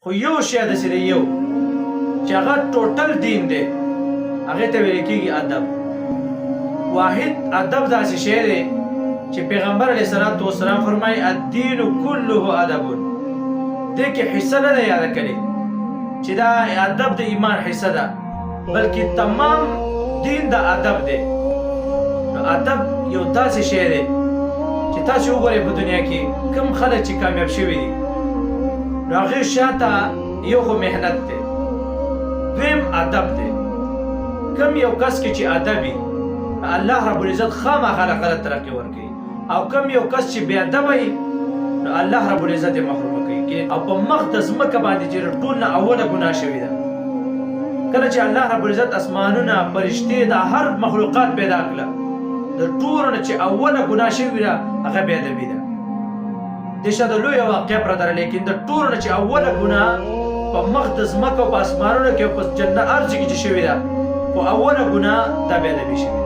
خو یو شی داسې دی یو چې هغه ټوټل دین دی، هغې ته ویل کېږي ادب. واحد ادب داسې شی دی چې پیغمبر علیه الصلاة والسلام فرمایي الدین کله ادب. دې کې حصه نه ده یاده کړې چې دا ادب د ایمان حصه ده، بلکې تمام دین د ادب دی. نو ادب یو داسې شی دی چې تاسو وګورئ په دنیا کې کوم خلک چې کامیاب شوي دي، نو هغې شاته یو خو محنت دی، دویم ادب دی. کوم یو کس کې چې ادب وي الله رب العزت خامخا هغه ترقي ورکوي، او کوم یو کس چې بې ادبه وي نو الله رب العزت یې محرومه کوي. او په مخ د ځمکه باندې چې ټول نه اوله ګناه شوې ده، کله چې الله رب العزت اسمانونه فرشتې د هر مخلوقات پیدا کړه، د ټولو نه چې اوله ګناه شوې ده هغه بې ادبي ده. دې شاته لویه واقعه پرته ده، لیکن د ټولو نه چې اوله ګناه په مخ د ځمکه او په اسمانونو کې او په جنت هر ځای کې چې شوې ده، خو اوله ګناه دا بې ادبي شوې ده.